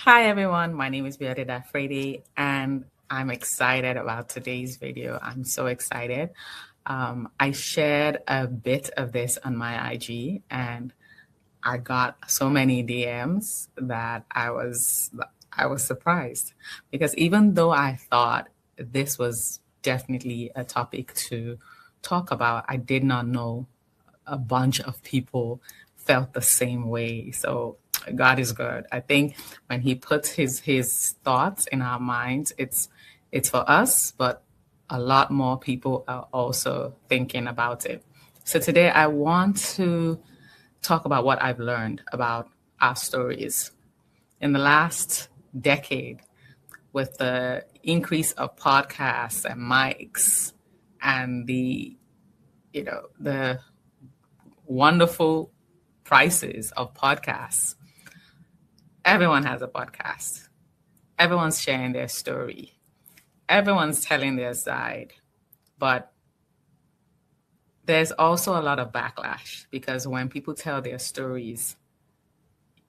Hi everyone, my name is Beata Frady and I'm excited about today's video. I'm so excited. I shared a bit of this on my IG and I got so many DMs that I was surprised because even though I thought this was definitely a topic to talk about, I did not know a bunch of people felt the same way. So God is good. I think when He puts His thoughts in our minds, it's for us, but a lot more people are also thinking about it. So today I want to talk about what I've learned about our stories in the last decade with the increase of podcasts and mics and the wonderful prices of podcasts. Everyone has a podcast. Everyone's sharing their story. Everyone's telling their side. But there's also a lot of backlash because when people tell their stories,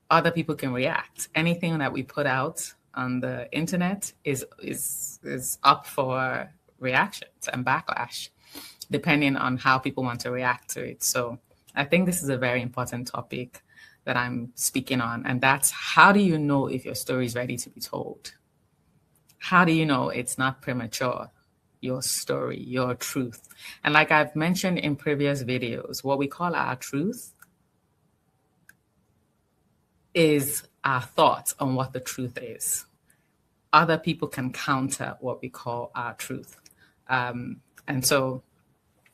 other people can react. Anything that we put out on the internet is up for reactions and backlash, depending on how people want to react to it. So I think this is a very important topic that I'm speaking on, and that's how do you know if your story is ready to be told? How do you know it's not premature? Your story, your truth. And like I've mentioned in previous videos, what we call our truth is our thoughts on what the truth is. Other people can counter what we call our truth. And so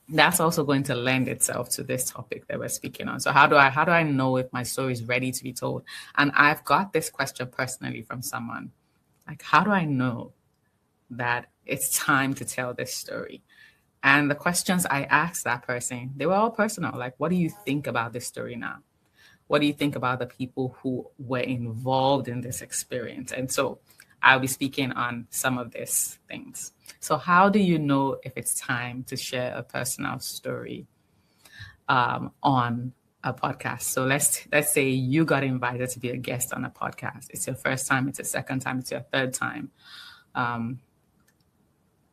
that's also going to lend itself to this topic that we're speaking on. So how do I know if my story is ready to be told? And I've got this question personally from someone. Like, how do I know that it's time to tell this story? And the questions I asked that person, they were all personal. Like, what do you think about this story now? What do you think about the people who were involved in this experience? And so I'll be speaking on some of these things. So how do you know if it's time to share a personal story on a podcast? So let's say you got invited to be a guest on a podcast. It's your first time, it's your second time, it's your third time.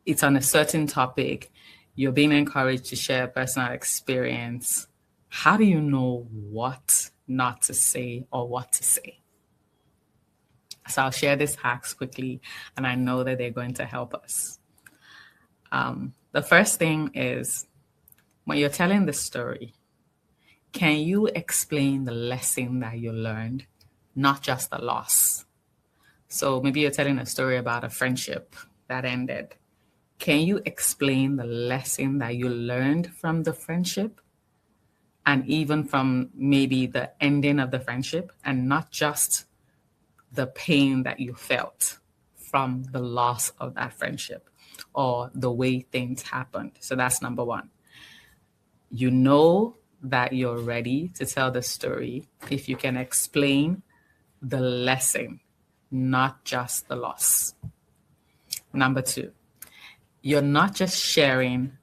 It's on a certain topic. You're being encouraged to share a personal experience. How do you know what not to say or what to say? So I'll share these hacks quickly, and I know that they're going to help us. The first thing is when you're telling the story, can you explain the lesson that you learned, not just the loss? So maybe you're telling a story about a friendship that ended. Can you explain the lesson that you learned from the friendship and even from maybe the ending of the friendship, and not just the pain that you felt from the loss of that friendship or the way things happened? So that's number one. You know that you're ready to tell the story if you can explain the lesson, not just the loss. Number two, you're not just sharing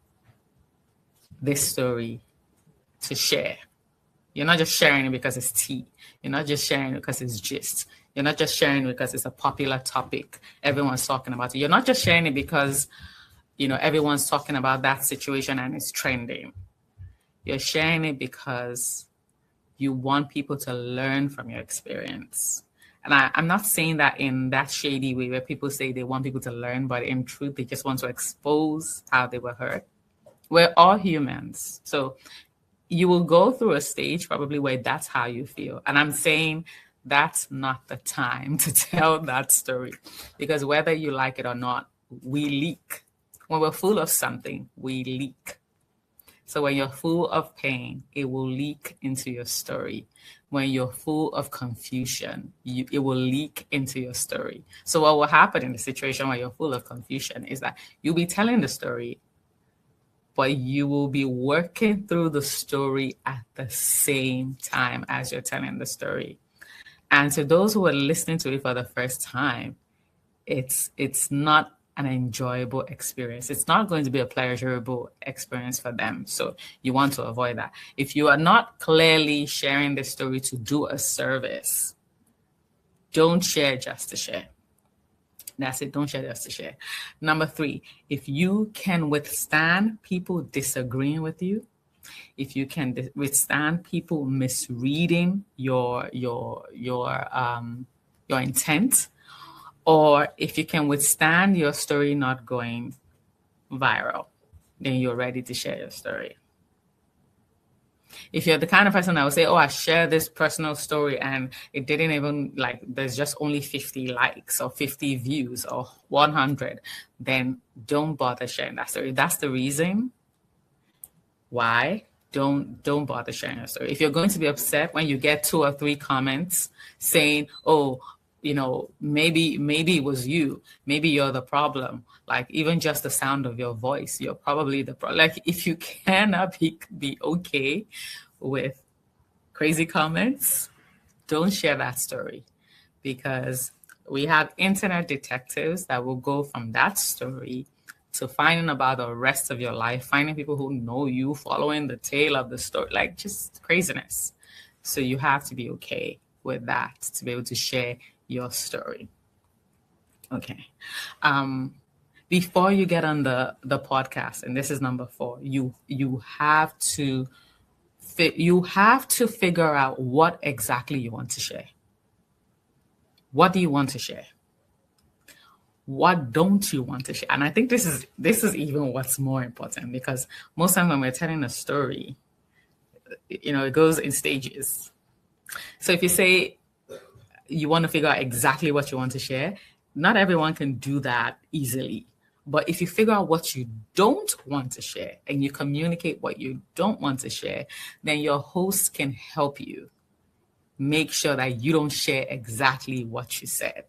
this story to share. You're not just sharing it because it's tea. You're not just sharing it because it's gist. You're not just sharing it because it's a popular topic. Everyone's talking about it. You're not just sharing it because, everyone's talking about that situation and it's trending. You're sharing it because you want people to learn from your experience. And I'm not saying that in that shady way where people say they want people to learn, but in truth, they just want to expose how they were hurt. We're all humans. So you will go through a stage probably where that's how you feel. And I'm saying that's not the time to tell that story, because whether you like it or not, we leak. When we're full of something, we leak. So when you're full of pain, it will leak into your story. When you're full of confusion, it will leak into your story. So what will happen in the situation where you're full of confusion is that you'll be telling the story, but you will be working through the story at the same time as you're telling the story. And to those who are listening to it for the first time, it's not an enjoyable experience. It's not going to be a pleasurable experience for them. So you want to avoid that. If you are not clearly sharing the story to do a service, Don't share just to share. That's it. Don't share just to share. Number 3, if you can withstand people disagreeing with you, if you can withstand people misreading your intent, or if you can withstand your story not going viral, then you're ready to share your story. If you're the kind of person that will say, oh, I share this personal story and it didn't even, like, there's just only 50 likes or 50 views or 100, then don't bother sharing that story. That's the reason why don't bother sharing your story. If you're going to be upset when you get 2 or 3 comments saying, oh, maybe it was you, maybe you're the problem, like even just the sound of your voice, you're probably the problem. Like, if you cannot be okay with crazy comments, don't share that story, because we have internet detectives that will go from that story to finding about the rest of your life, finding people who know you, following the tail of the story, like just craziness. So you have to be okay with that to be able to share your story. Okay. Before you get on the podcast, and this is number 4, you have to figure out what exactly you want to share. What do you want to share? What don't you want to share? And I think this is even what's more important, because most times when we're telling a story, it goes in stages. So if you say you want to figure out exactly what you want to share, not everyone can do that easily. But if you figure out what you don't want to share and you communicate what you don't want to share, then your host can help you make sure that you don't share exactly what you said.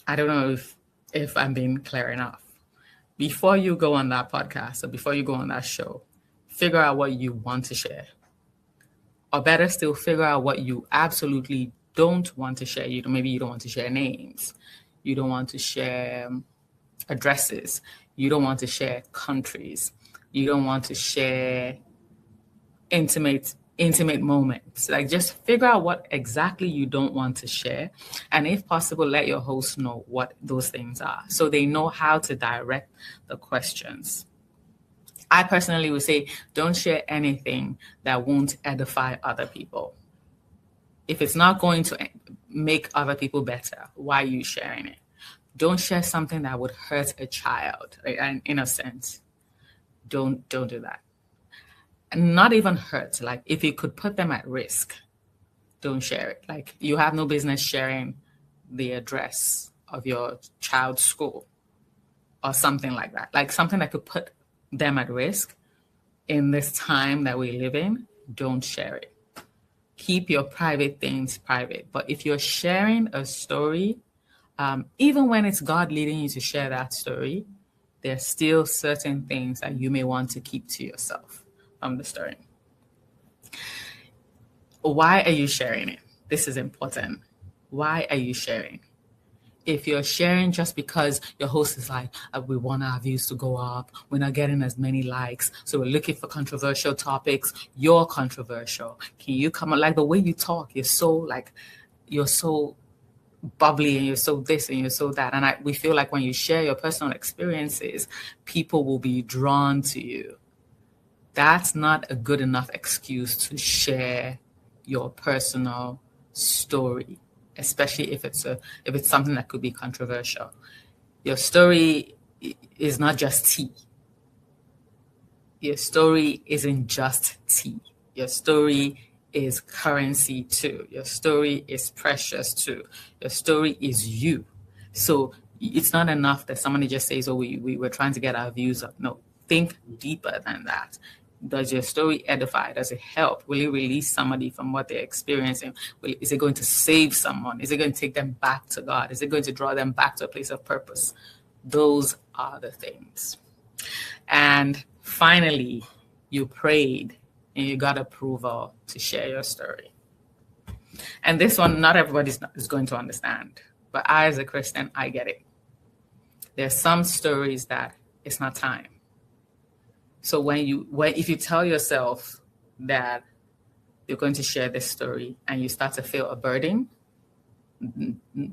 I don't know if I'm being clear enough. Before you go on that podcast or before you go on that show, figure out what you want to share. Or better still, figure out what you absolutely don't want to share. Maybe you don't want to share names. You don't want to share addresses. You don't want to share countries. You don't want to share intimate moments. Like, just figure out what exactly you don't want to share. And if possible, let your host know what those things are so they know how to direct the questions. I personally would say, don't share anything that won't edify other people. If it's not going to make other people better, why are you sharing it? Don't share something that would hurt a child, like, an innocent. Don't do that. And not even hurt. Like, if it could put them at risk, don't share it. Like, you have no business sharing the address of your child's school or something like that. Like, something that could put them at risk in this time that we live in, don't share it. Keep your private things private. But if you're sharing a story, even when it's God leading you to share that story, there's still certain things that you may want to keep to yourself from the story. Why are you sharing it? This is important. Why are you sharing? If you're sharing just because your host is like, we want our views to go up, we're not getting as many likes, so we're looking for controversial topics, you're controversial. Can you come on? Like, the way you talk, you're so bubbly and you're so this and you're so that. And we feel like when you share your personal experiences, people will be drawn to you. That's not a good enough excuse to share your personal story, especially if it's something that could be controversial. Your story is not just tea. Your story isn't just tea. Your story is currency too. Your story is precious too. Your story is you. So it's not enough that somebody just says, oh, we were trying to get our views up. No, think deeper than that. Does your story edify? Does it help? Will it release somebody from what they're experiencing? Is it going to save someone? Is it going to take them back to God? Is it going to draw them back to a place of purpose? Those are the things. And finally, you prayed and you got approval to share your story. And this one, not everybody is going to understand. But I, as a Christian, I get it. There's some stories that it's not time. So if you tell yourself that you're going to share this story and you start to feel a burden,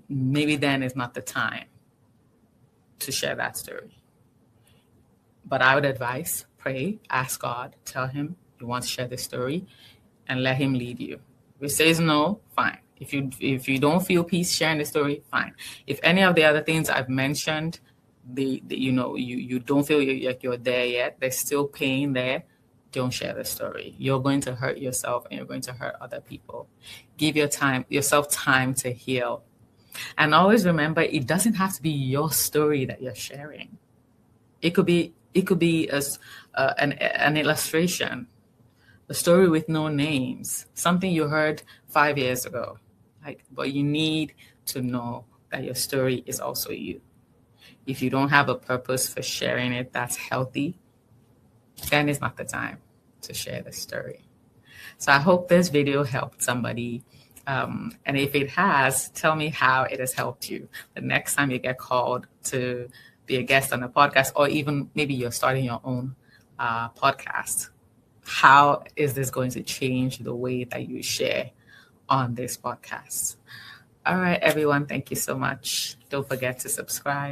maybe then is not the time to share that story. But I would advise, pray, ask God, tell him you want to share this story, and let him lead you. If he says no, fine. If you don't feel peace sharing the story, fine. If any of the other things I've mentioned, you don't feel like you're there yet, there's still pain there, don't share the story. You're going to hurt yourself and you're going to hurt other people. Give yourself time to heal. And always remember, it doesn't have to be your story that you're sharing. It could be as an illustration, a story with no names, something you heard 5 years ago. But you need to know that your story is also you. If you don't have a purpose for sharing it that's healthy, then it's not the time to share the story. So I hope this video helped somebody. And if it has, tell me how it has helped you. The next time you get called to be a guest on a podcast, or even maybe you're starting your own podcast, how is this going to change the way that you share on this podcast? All right, everyone. Thank you so much. Don't forget to subscribe.